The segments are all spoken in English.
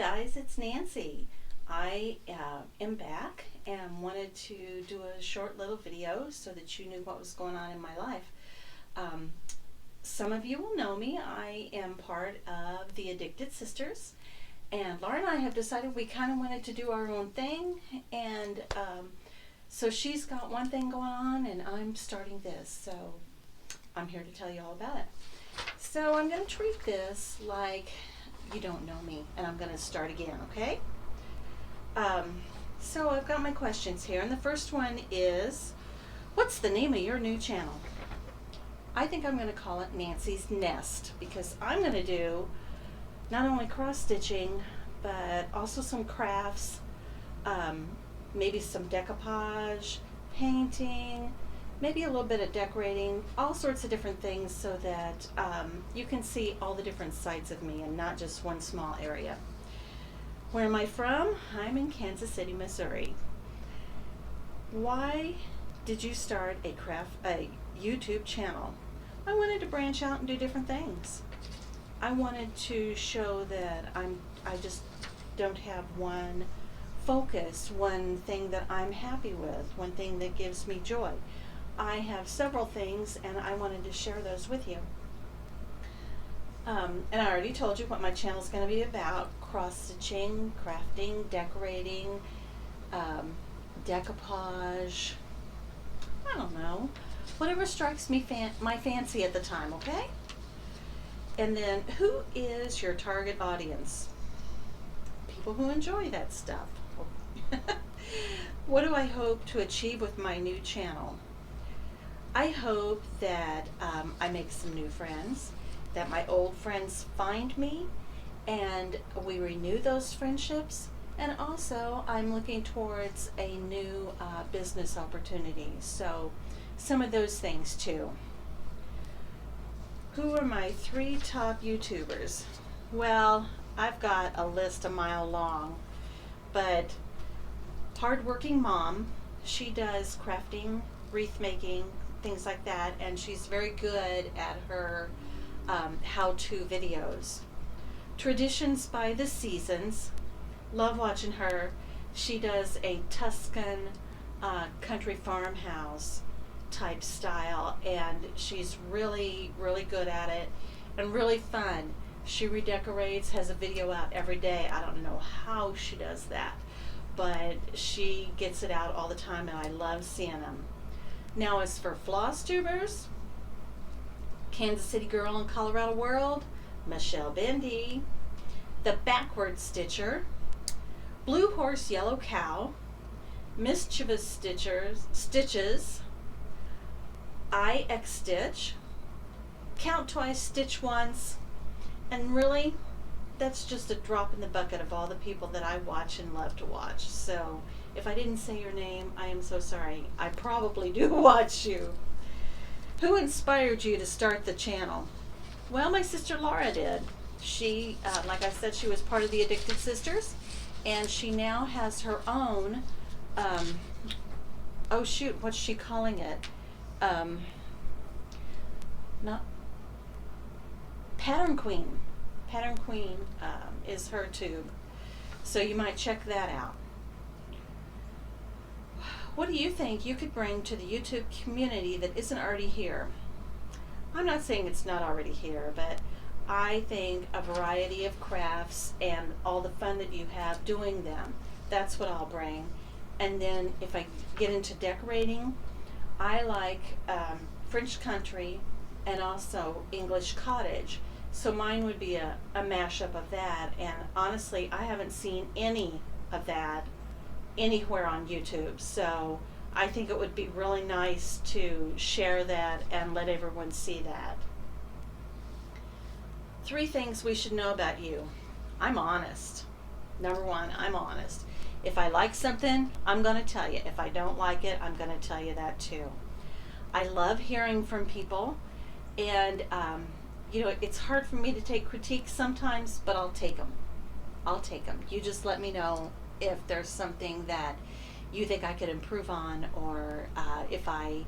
guys, it's Nancy. I am back and wanted to do a short little video so that you knew what was going on in my life. Um, some of you will know me. I am part of the Addicted Sisters, and Laura and I have decided we kind of wanted to do our own thing, and so she's got one thing going on and I'm starting this, so I'm here to tell you all about it. So I'm going to treat this like you don't know me, and I'm going to start again, okay? So I've got my questions here, and the first one is, what's the name of your new channel? I think I'm going to call it Nancy's Nest, because I'm going to do not only cross stitching, but also some crafts, maybe some decoupage, painting, maybe a little bit of decorating, all sorts of different things so that you can see all the different sides of me and not just one small area. Where am I from? I'm in Kansas City, Missouri. Why did you start a YouTube channel? I wanted to branch out and do different things. I wanted to show that I just don't have one focus, one thing that I'm happy with, one thing that gives me joy. I have several things, and I wanted to share those with you. And I already told you what my channel is going to be about: cross-stitching, crafting, decorating, decoupage, I don't know, whatever strikes me my fancy at the time, okay? And then, who is your target audience? People who enjoy that stuff. What do I hope to achieve with my new channel? I hope that I make some new friends, that my old friends find me, and we renew those friendships. And also, I'm looking towards a new business opportunity. So, some of those things too. Who are my 3 top YouTubers? Well, I've got a list a mile long, but hardworking mom, she does crafting, wreath making, things like that, and she's very good at her how-to videos. Traditions by the Seasons, love watching her. She does a Tuscan country farmhouse type style, and she's really good at it and really fun. She redecorates, has a video out every day. I don't know how she does that, but she gets it out all the time, and I love seeing them. Now, as for Flosstubers, Kansas City Girl in Colorado World, Michelle Bendy, The Backward Stitcher, Blue Horse Yellow Cow, Mischievous Stitches, I X Stitch, Count Twice, Stitch Once, and really, that's just a drop in the bucket of all the people that I watch and love to watch. So if I didn't say your name, I am so sorry. I probably do watch you. Who inspired you to start the channel? Well, my sister Laura did. She, like I said, she was part of the Addicted Sisters, and she now has her own, oh shoot, what's she calling it? Not Pattern Queen. Pattern Queen is her tube. So you might check that out. What do you think you could bring to the YouTube community that isn't already here? I'm not saying it's not already here, but I think a variety of crafts and all the fun that you have doing them, that's what I'll bring. And then if I get into decorating, I like French country and also English cottage. So mine would be a mashup of that, and honestly, I haven't seen any of that anywhere on YouTube, so I think it would be really nice to share that and let everyone see that. 3 things we should know about you. I'm honest. Number 1, I'm honest. If I like something, I'm going to tell you. If I don't like it, I'm going to tell you that too. I love hearing from people, and you know, it's hard for me to take critiques sometimes, but I'll take them. I'll take them. You just let me know if there's something that you think I could improve on, or if I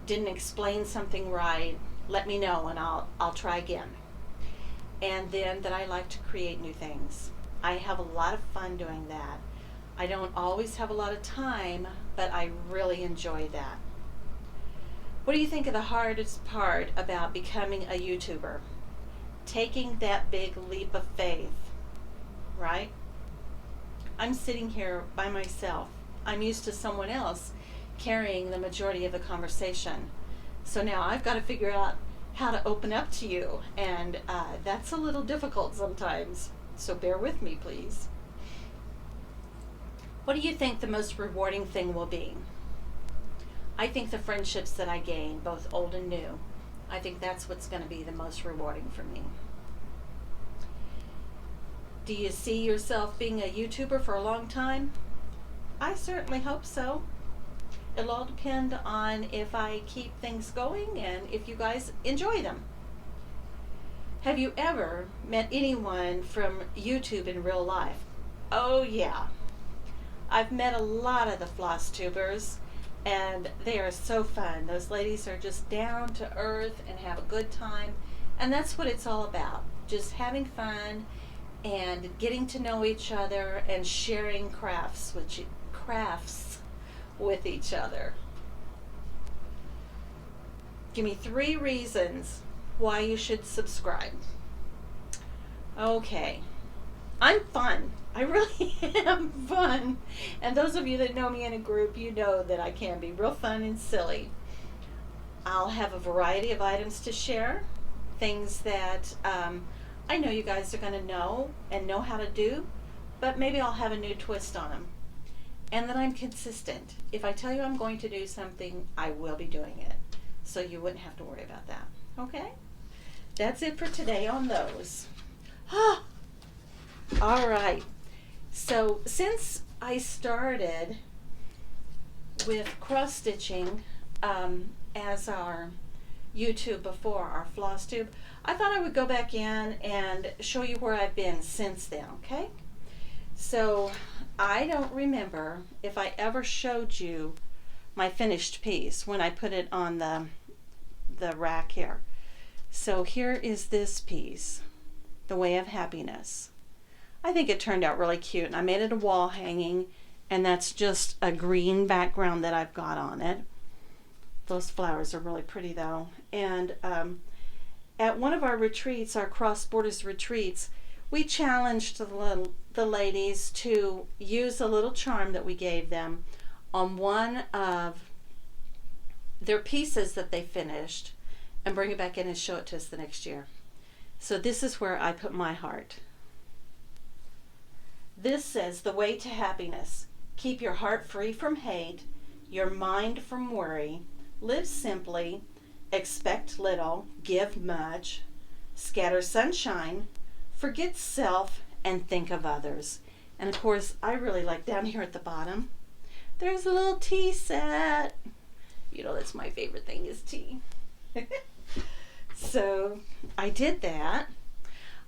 didn't explain something right, let me know and I'll try again. And then that I like to create new things. I have a lot of fun doing that. I don't always have a lot of time, but I really enjoy that. What do you think of the hardest part about becoming a YouTuber? Taking that big leap of faith, right? I'm sitting here by myself. I'm used to someone else carrying the majority of the conversation. So now I've got to figure out how to open up to you, and that's a little difficult sometimes. So bear with me, please. What do you think the most rewarding thing will be? I think the friendships that I gain, both old and new, I think that's what's going to be the most rewarding for me. Do you see yourself being a YouTuber for a long time? I certainly hope so. It'll all depend on if I keep things going and if you guys enjoy them. Have you ever met anyone from YouTube in real life? Oh yeah. I've met a lot of the Flosstubers, and they are so fun. Those ladies are just down to earth and have a good time, and that's what it's all about. Just having fun and getting to know each other and sharing crafts with each other. Give me 3 reasons why you should subscribe. Okay. I'm fun. I really am fun. And those of you that know me in a group, you know that I can be real fun and silly. I'll have a variety of items to share, things that I know you guys are going to know and know how to do, but maybe I'll have a new twist on them. And that I'm consistent. If I tell you I'm going to do something, I will be doing it. So you wouldn't have to worry about that. Okay? That's it for today on those. All right. So since I started with cross stitching as our YouTube before, our Flosstube, I thought I would go back in and show you where I've been since then, okay? So I don't remember if I ever showed you my finished piece when I put it on the rack here. So here is this piece, The Way of Happiness. I think it turned out really cute, and I made it a wall hanging, and that's just a green background that I've got on it. Those flowers are really pretty though. And at one of our retreats, our Cross Borders retreats, we challenged the ladies to use a little charm that we gave them on one of their pieces that they finished and bring it back in and show it to us the next year. So this is where I put my heart. This says, the way to happiness. Keep your heart free from hate, your mind from worry, live simply, expect little, give much, scatter sunshine, forget self, and think of others. And of course, I really like down here at the bottom, there's a little tea set. You know, that's my favorite thing is tea. So I did that.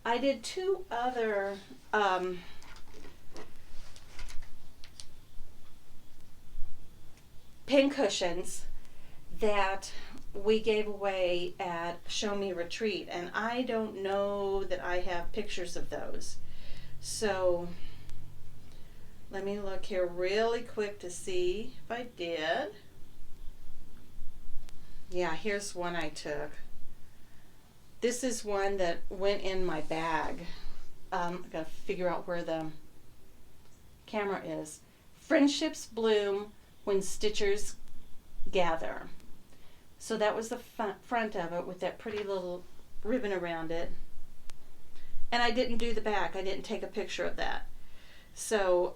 I did 2 other pin cushions that we gave away at Show Me Retreat, and I don't know that I have pictures of those. So let me look here really quick to see if I did. Yeah, here's one I took. This is one that went in my bag. I gotta figure out where the camera is. Friendships bloom when stitchers gather. So that was the front of it with that pretty little ribbon around it. And I didn't do the back. I didn't take a picture of that. So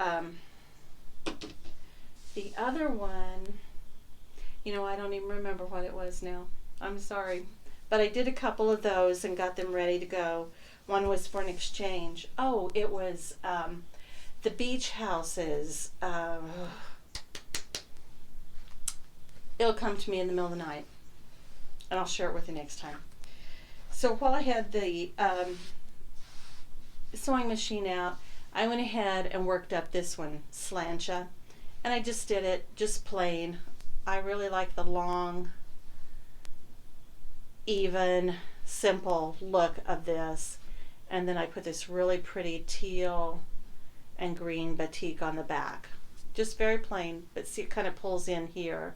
the other one, you know, I don't even remember what it was now. I'm sorry. But I did a couple of those and got them ready to go. One was for an exchange. Oh, it was the beach houses. It'll come to me in the middle of the night, and I'll share it with you next time. So while I had the sewing machine out, I went ahead and worked up this one, Slancha, and I just did it just plain. I really like the long, even, simple look of this, And then I put this really pretty teal and green batik on the back. Just very plain, but see, it kind of pulls in here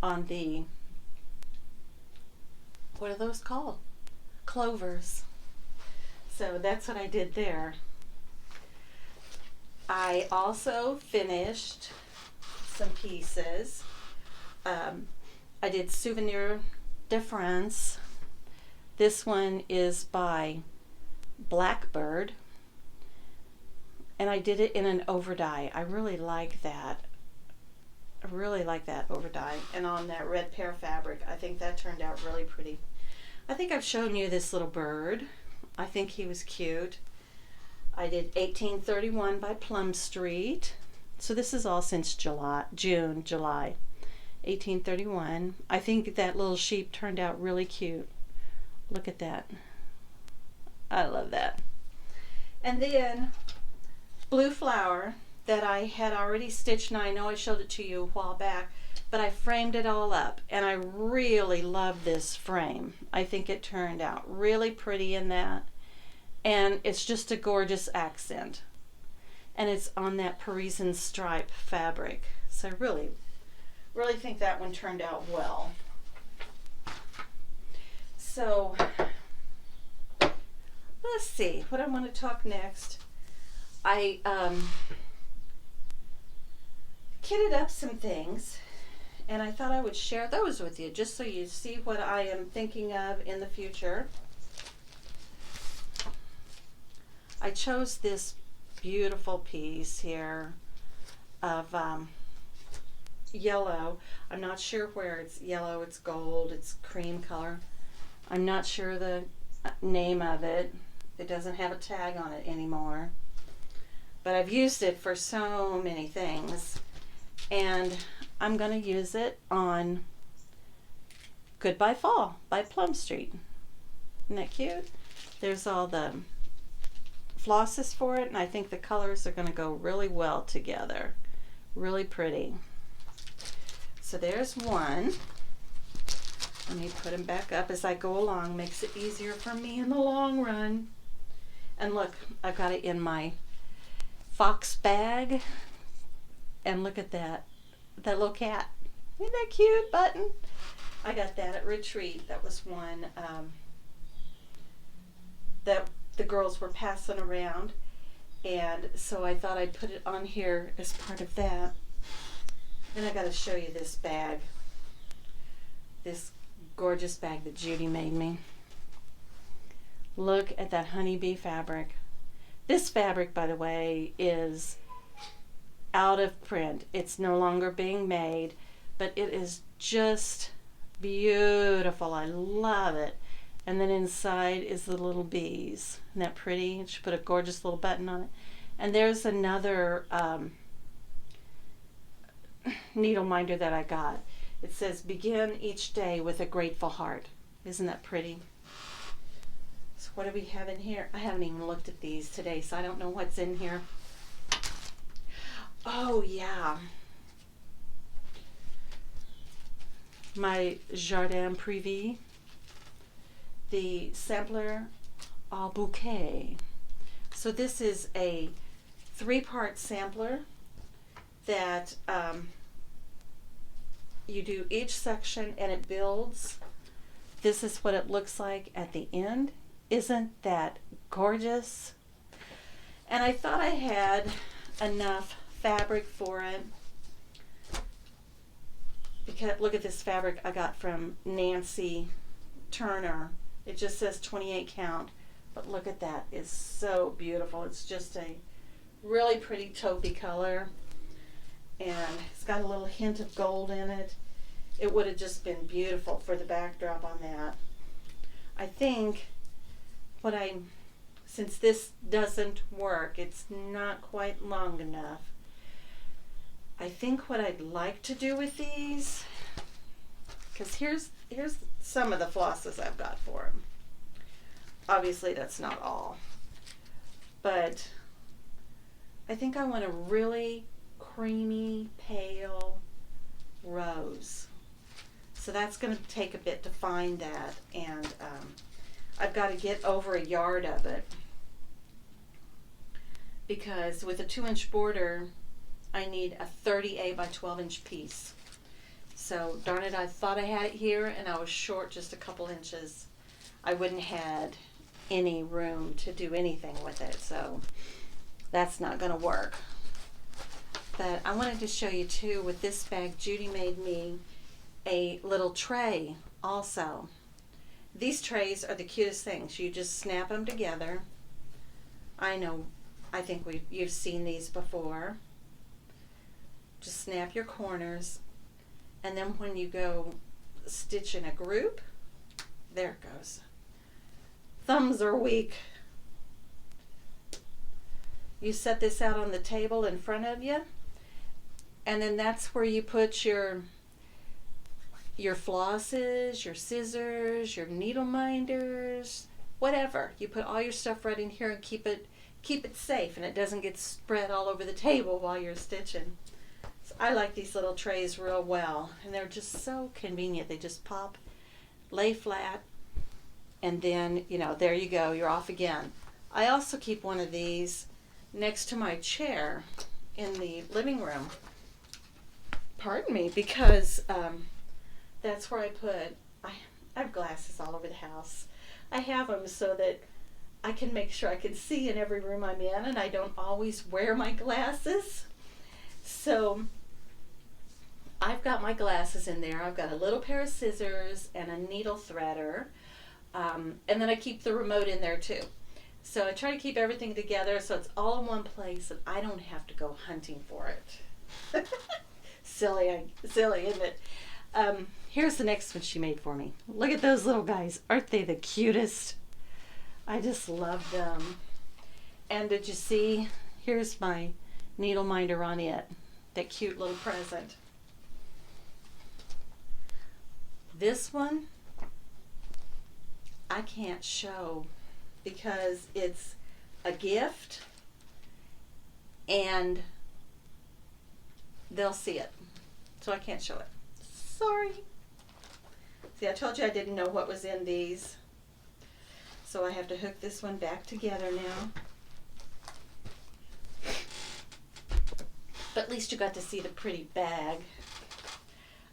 on the, what are those called? Clovers. So that's what I did there. I also finished some pieces. I did Souvenir de France. This one is by Blackbird, and I did it in an overdye. I really like that. I really like that overdye, and on that red pear fabric. I think that turned out really pretty. I think I've shown you this little bird. I think he was cute. I did 1831 by Plum Street. So this is all since June, July. 1831. I think that little sheep turned out really cute. Look at that. I love that. And then Blue Flower that I had already stitched, and I know I showed it to you a while back, but I framed it all up, and I really love this frame. I think it turned out really pretty in that, and it's just a gorgeous accent. And it's on that Parisian stripe fabric. So I really think that one turned out well. So let's see what I want to talk next. I kitted up some things, and I thought I would share those with you just so you see what I am thinking of in the future. I chose this beautiful piece here of yellow. I'm not sure where it's yellow, it's gold, it's cream color. I'm not sure the name of it. It doesn't have a tag on it anymore. But I've used it for so many things. And I'm going to use it on Goodbye Fall by Plum Street. Isn't that cute? There's all the flosses for it, and I think the colors are going to go really well together. Really pretty. So there's one. Let me put them back up as I go along. Makes it easier for me in the long run. And look, I've got it in my fox bag. And look at that. That little cat. Isn't that cute? Button. I got that at Retreat. That was one that the girls were passing around, and so I thought I'd put it on here as part of that. Then I got to show you this bag, this gorgeous bag that Judy made me. Look at that honeybee fabric. This fabric, by the way, is out of print. It's no longer being made, but it is just beautiful. I love it. And then inside is the little bees. Isn't that pretty? She put a gorgeous little button on it. And there's another needle minder that I got. It says, begin each day with a grateful heart. Isn't that pretty? So what do we have in here? I haven't even looked at these today, so I don't know what's in here. Oh, yeah. My Jardin Privé. The sampler au bouquet. So this is a 3-part sampler that you do each section and it builds. This is what it looks like at the end. Isn't that gorgeous? And I thought I had enough fabric for it, because look at this fabric I got from Nancy Turner. It just says 28 count, but look at that. It's so beautiful. It's just a really pretty taupey color, and it's got a little hint of gold in it. It would have just been beautiful for the backdrop on that. I think since this doesn't work, it's not quite long enough. I think what I'd like to do with these, because here's some of the flosses I've got for them. Obviously that's not all, but I think I want a really creamy pale rose. So that's going to take a bit to find that, and I've got to get over a yard of it. because with a 2-inch border, I need a 30A by 12-inch piece. So darn it, I thought I had it here and I was short just a couple inches. I wouldn't had any room to do anything with it, so that's not gonna work. But I wanted to show you too, with this bag, Judy made me a little tray also. These trays are the cutest things. You just snap them together. I know, I think you've seen these before. Just snap your corners, and then when you go stitch in a group, there it goes. Thumbs are weak. You set this out on the table in front of you, and then that's where you put your flosses, your scissors, your needle minders, whatever. You put all your stuff right in here and keep it safe, and it doesn't get spread all over the table while you're stitching. So I like these little trays real well, and they're just so convenient. They just pop, lay flat, and then, you know, there you go, you're off again. I also keep one of these next to my chair in the living room. Pardon me, because that's where I have glasses all over the house. I have them so that I can make sure I can see in every room I'm in, and I don't always wear my glasses. So I've got my glasses in there. I've got a little pair of scissors and a needle threader, and then I keep the remote in there too. So I try to keep everything together so it's all in one place and I don't have to go hunting for it. Silly, isn't it? Here's the next one she made for me. Look at those little guys. Aren't they the cutest? I just love them. And did you see? Here's my needle minder on it. That cute little present. This one, I can't show because it's a gift and they'll see it. So I can't show it. Sorry. See, I told you I didn't know what was in these. So I have to hook this one back together now. But at least you got to see the pretty bag.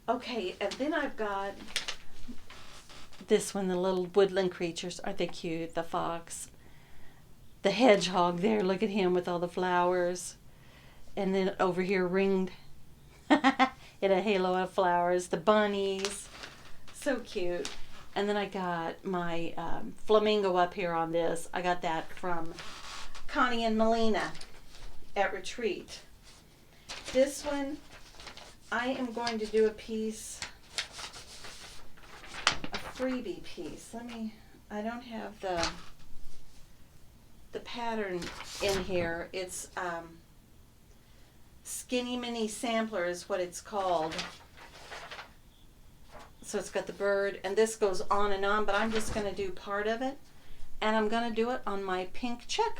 Okay, and then I've got this one, the little woodland creatures. Aren't they cute? The fox. The hedgehog there. Look at him with all the flowers. And then over here ringed in a halo of flowers. The bunnies. So cute. And then I got my flamingo up here on this. I got that from Connie and Melina at Retreat. This one, I am going to do a piece, a freebie piece. I don't have the pattern in here. It's Skinny Mini Sampler is what it's called. So it's got the bird, and this goes on and on, but I'm just going to do part of it, and I'm going to do it on my pink check.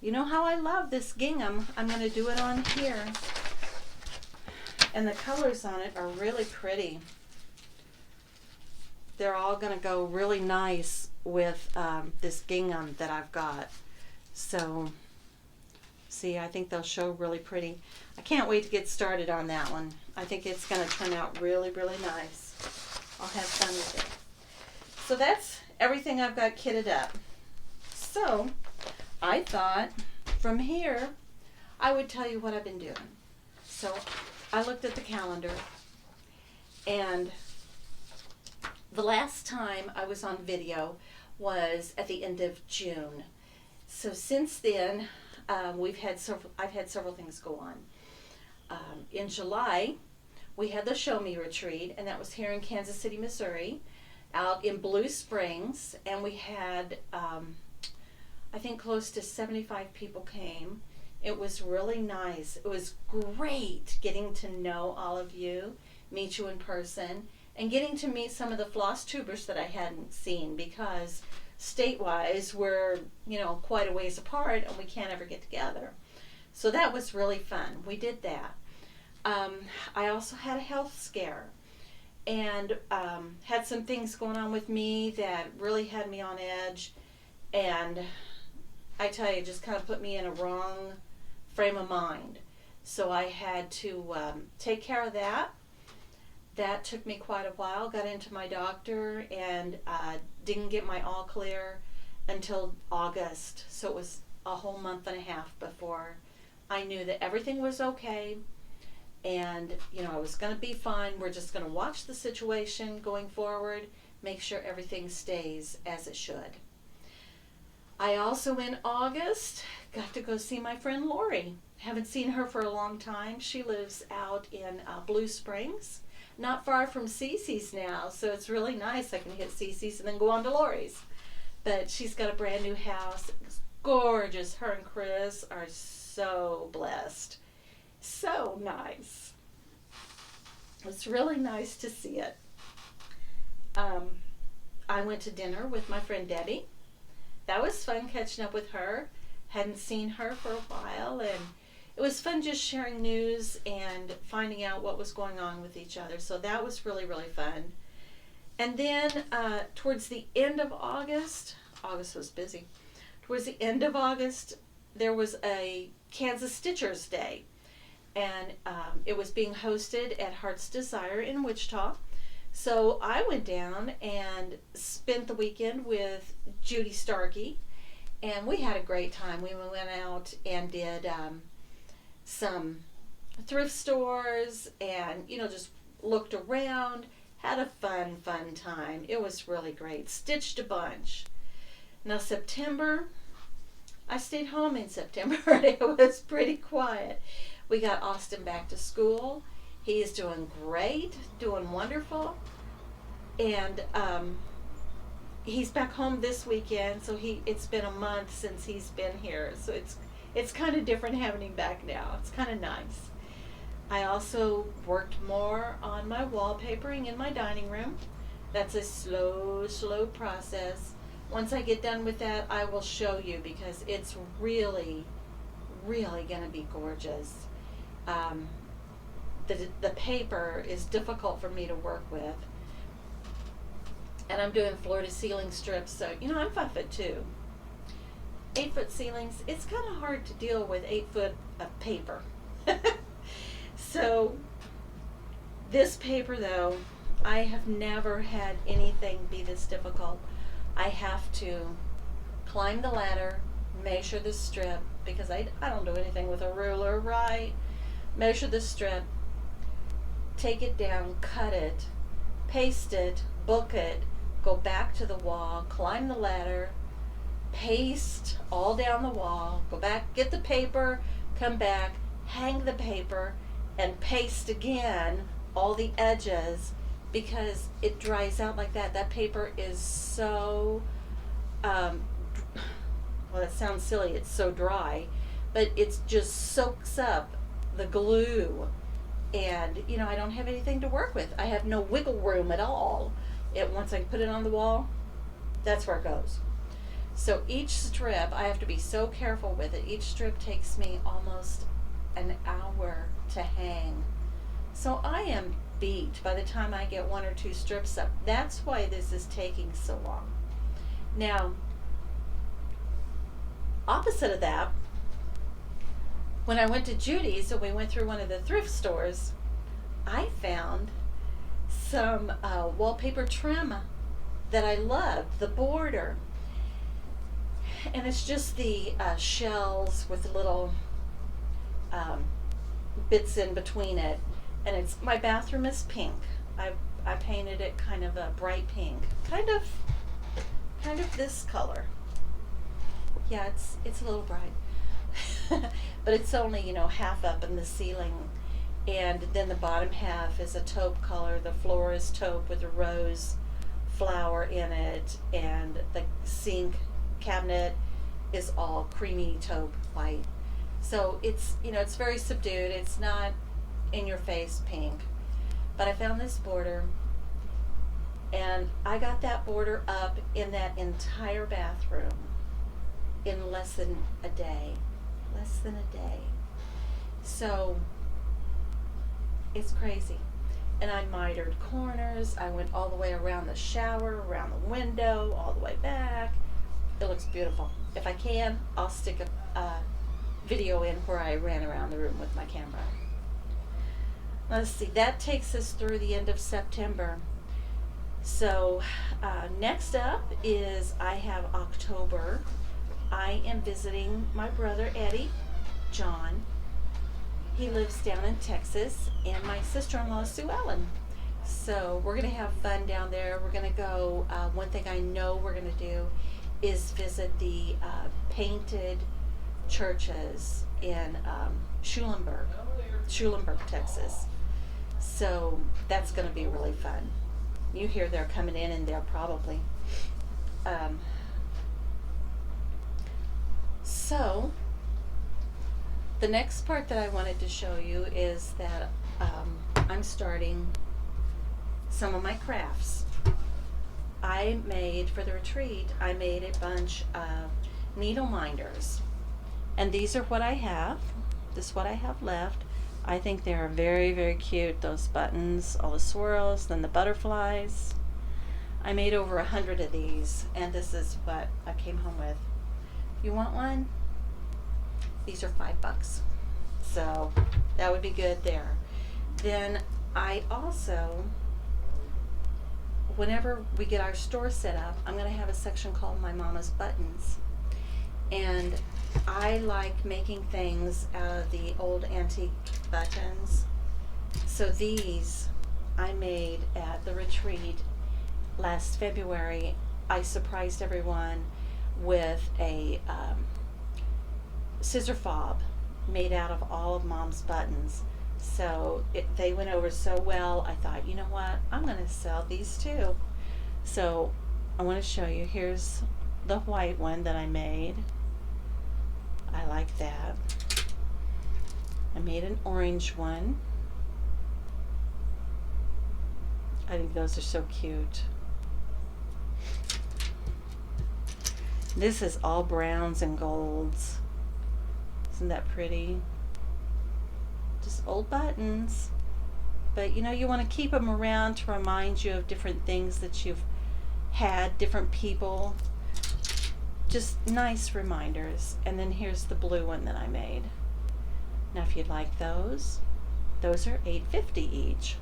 You know how I love this gingham. I'm going to do it on here. And the colors on it are really pretty. They're all going to go really nice with this gingham that I've got. So, see, I think they'll show really pretty. I can't wait to get started on that one. I think it's going to turn out really, really nice. I'll have fun with it. So that's everything I've got kitted up. So I thought from here I would tell you what I've been doing. So I looked at the calendar, and the last time I was on video was at the end of June. So since then, I've had several things go on. In July, we had the Show Me Retreat, and that was here in Kansas City, Missouri, out in Blue Springs, and we had, I think close to 75 people came. It was really nice. It was great getting to know all of you, meet you in person, and getting to meet some of the Flosstubers that I hadn't seen, because state-wise we're, quite a ways apart and we can't ever get together. So that was really fun. We did that. I also had a health scare and had some things going on with me that really had me on edge, and I tell you, it just kind of put me in a wrong frame of mind. So I had to take care of that. That took me quite a while. Got into my doctor and didn't get my all clear until August. So it was a whole month and a half before I knew that everything was okay, and I was going to be fine. We're just going to watch the situation going forward, make sure everything stays as it should. I also, in August, got to go see my friend Lori. Haven't seen her for a long time. She lives out in Blue Springs, not far from Cece's now, so it's really nice. I can hit Cece's and then go on to Lori's. But she's got a brand new house. It's gorgeous. Her and Chris are so blessed. So nice. It's really nice to see it. I went to dinner with my friend Debbie. That was fun catching up with her. Hadn't seen her for a while, and it was fun just sharing news and finding out what was going on with each other. So that was really, really fun. And then towards the end of August was busy. Towards the end of August, there was a Kansas Stitchers Day, and it was being hosted at Heart's Desire in Wichita. So I went down and spent the weekend with Judy Starkey, and we had a great time. We went out and did some thrift stores and, just looked around, had a fun time. It was really great. Stitched a bunch. Now September, I stayed home in September and it was pretty quiet. We got Austin back to school. He is doing great, doing wonderful. And he's back home this weekend, so it's been a month since he's been here. So it's kind of different having him back now. It's kind of nice. I also worked more on my wallpapering in my dining room. That's a slow process. Once I get done with that, I will show you because it's really, really going to be gorgeous. The paper is difficult for me to work with. And I'm doing floor-to-ceiling strips, so, I'm 5'2". 8-foot ceilings, it's kind of hard to deal with 8 foot of paper. So, this paper, though, I have never had anything be this difficult. I have to climb the ladder, measure the strip, because I don't do anything with a ruler, right? Measure the strip, take it down, cut it, paste it, book it, go back to the wall, climb the ladder, paste all down the wall, go back, get the paper, come back, hang the paper, and paste again all the edges because it dries out like that. That paper is so, well, it sounds silly, it's so dry, but it just soaks up the glue. And, I don't have anything to work with. I have no wiggle room at all. Once I put it on the wall, that's where it goes. So each strip, I have to be so careful with it. Each strip takes me almost an hour to hang. So I am beat by the time I get 1 or 2 strips up. That's why this is taking so long. Now, opposite of that, when I went to Judy's and we went through one of the thrift stores, I found some wallpaper trim that I loved, the border. And it's just the shells with little bits in between it. And my bathroom is pink. I painted it kind of a bright pink, kind of this color. Yeah, it's a little bright. But it's only, half up in the ceiling. And then the bottom half is a taupe color. The floor is taupe with a rose flower in it. And the sink cabinet is all creamy taupe white. So it's, it's very subdued. It's not in your face pink. But I found this border. And I got that border up in that entire bathroom in less than a day. Less than a day. So it's crazy. And I mitered corners. I went all the way around the shower, around the window, all the way back. It looks beautiful. If I can, I'll stick a video in where I ran around the room with my camera. Let's see, that takes us through the end of September. So next up is I have October. I am visiting my brother Eddie, John. He lives down in Texas, and my sister-in-law Sue Ellen. So we're going to have fun down there. We're going to go, one thing I know we're going to do is visit the painted churches in Schulenburg, Texas. So that's going to be really fun. You hear they're coming in there probably. So the next part that I wanted to show you is that I'm starting some of my crafts. I made, for the retreat, I made a bunch of needle minders. And these are what I have. This is what I have left. I think they're very, very cute. Those buttons, all the swirls, then the butterflies. I made over 100 of these, and this is what I came home with. You want one? These are $5. So that would be good there. Then I also, whenever we get our store set up, I'm going to have a section called My Mama's Buttons. And I like making things out of the old antique buttons. So these I made at the retreat last February. I surprised everyone with a scissor fob made out of all of Mom's buttons. So they went over so well, I thought, you know what, I'm going to sell these too. So I want to show you. Here's the white one that I made. I like that. I made an orange one. I think those are so cute. This is all browns and golds. Isn't that pretty? Just old buttons. But you know, you want to keep them around to remind you of different things that you've had, different people. Just nice reminders. And then here's the blue one that I made. Now if you'd like those are $8.50 each.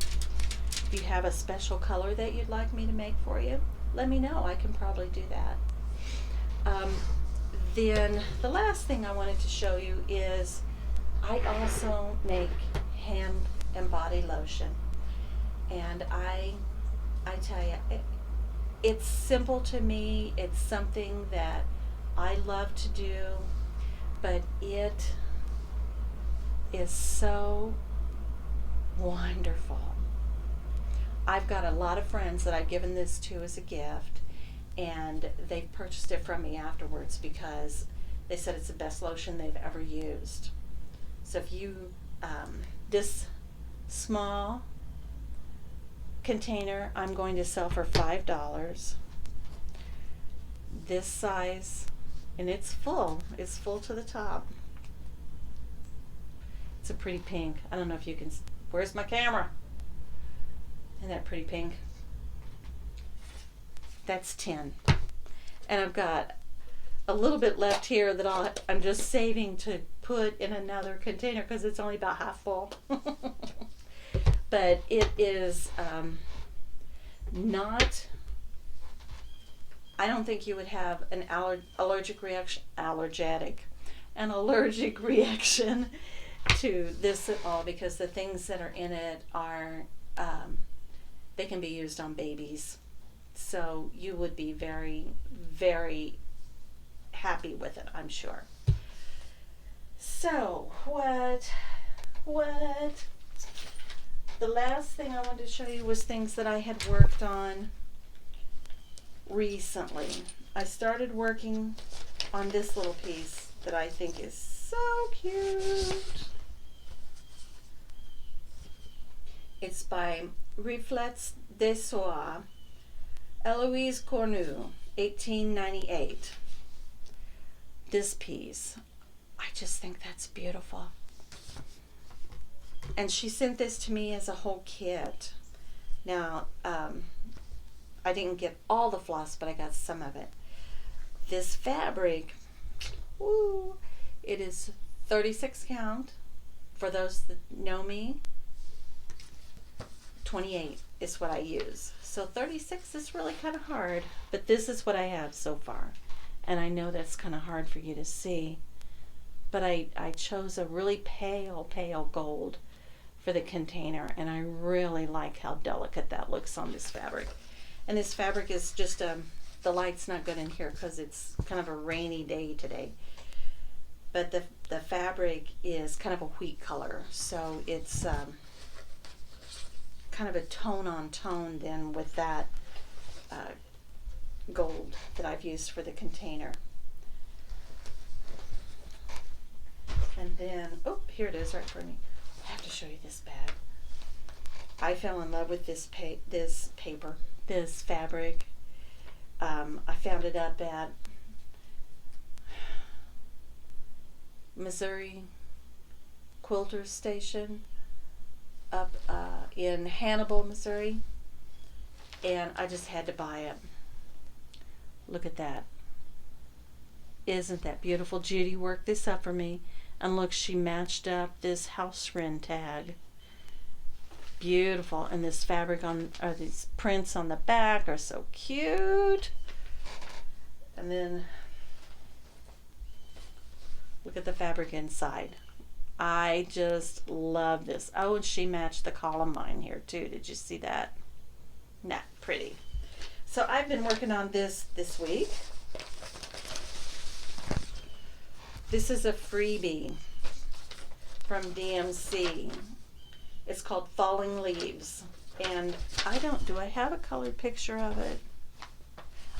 If you have a special color that you'd like me to make for you, let me know. I can probably do that. Then the last thing I wanted to show you is I also make hand and body lotion. And I tell you, it's simple to me. It's something that I love to do, but it is so wonderful. I've got a lot of friends that I've given this to as a gift, and they've purchased it from me afterwards because they said it's the best lotion they've ever used. So if you, this small container I'm going to sell for $5. This size, and it's full to the top. It's a pretty pink. I don't know if you can, where's my camera? Isn't that pretty pink? That's 10. And I've got a little bit left here that I'm just saving to put in another container because it's only about half full. But it is not, I don't think you would have an allergic reaction to this at all, because the things that are in it are, they can be used on babies. So you would be very, very happy with it, I'm sure. So what? The last thing I wanted to show you was things that I had worked on recently. I started working on this little piece that I think is so cute. It's by Reflets des Soirs, Eloise Cornu, 1898. This piece, I just think that's beautiful. And she sent this to me as a whole kit. Now, I didn't get all the floss, but I got some of it. this fabric, woo, it is 36 count. For those that know me, 28 is what I use. So 36 is really kind of hard, but this is what I have so far. And I know that's kind of hard for you to see, but I chose a really pale gold for the container, and I really like how delicate that looks on this fabric. And this fabric is just, the light's not good in here because it's kind of a rainy day today. But the fabric is kind of a wheat color, so it's kind of a tone on tone then with that gold that I've used for the container. And then, oh, here it is right for me. I have to show you this bag. I fell in love with this paper, this fabric. I found it up at Missouri Quilter Station up in Hannibal, Missouri, and I just had to buy it. Look at that. Isn't that beautiful? Judy worked this up for me, and look, she matched up this house wren tag. Beautiful. And this fabric or these prints on the back are so cute. And then look at the fabric inside. I just love this. Oh, and she matched the columbine here too. Did you see that? Nah, pretty. So I've been working on this week. This is a freebie from DMC. It's called Falling Leaves. And do I have a colored picture of it?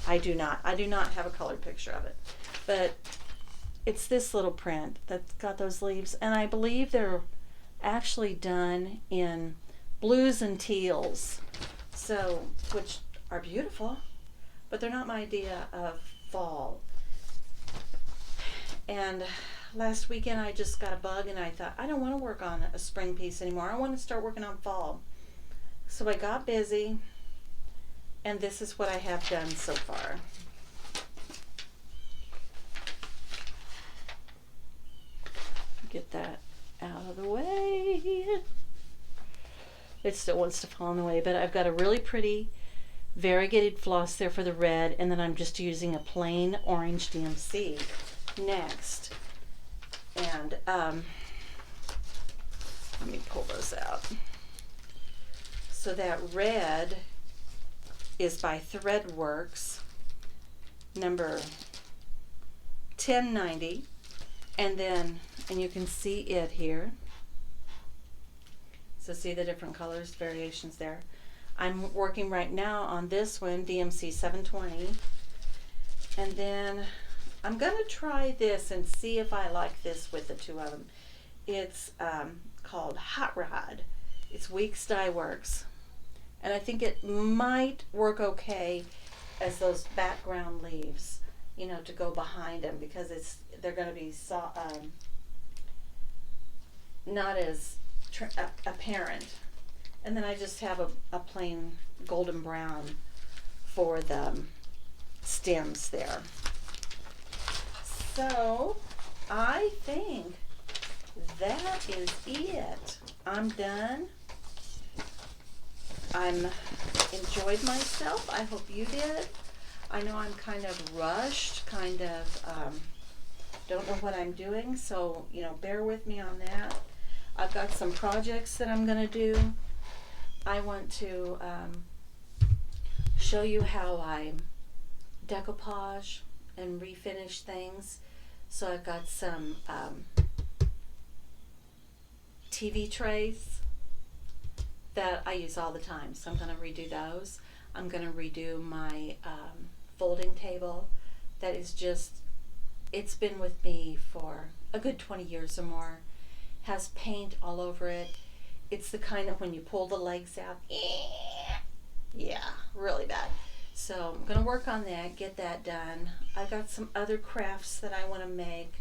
I do not. I do not have a colored picture of it. But it's this little print that's got those leaves, and I believe they're actually done in blues and teals, so which are beautiful, but they're not my idea of fall. And last weekend I just got a bug, and I thought, I don't want to work on a spring piece anymore. I want to start working on fall. So I got busy, and this is what I have done so far. Get that out of the way. It still wants to fall in the way, but I've got a really pretty variegated floss there for the red, and then I'm just using a plain orange DMC next. And let me pull those out. So that red is by Threadworks, number 1090, and you can see it here. So see the different colors, variations there. I'm working right now on this one, DMC 720, and then I'm gonna try this and see if I like this with the two of them. It's called Hot Rod. It's Weeks Dye Works, and I think it might work okay as those background leaves, you know, to go behind them, because they're going to be not as apparent. And then I just have a plain golden brown for the stems there. So I think that is it. I'm done. I'm enjoyed myself. I hope you did. I know I'm kind of rushed, don't know what I'm doing, so bear with me on that. I've got some projects that I'm gonna do. I want to show you how I decoupage and refinish things. So I've got some TV trays that I use all the time, so I'm going to redo those. I'm going to redo my folding table that is just, it's been with me for a good 20 years or more. Has paint all over it. It's the kind of when you pull the legs out, yeah, really bad. So I'm going to work on that, get that done. I've got some other crafts that I want to make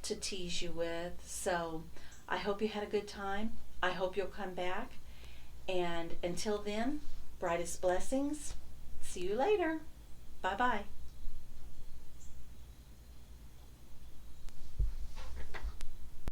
to tease you with. So I hope you had a good time. I hope you'll come back. And until then, brightest blessings. See you later. Bye-bye.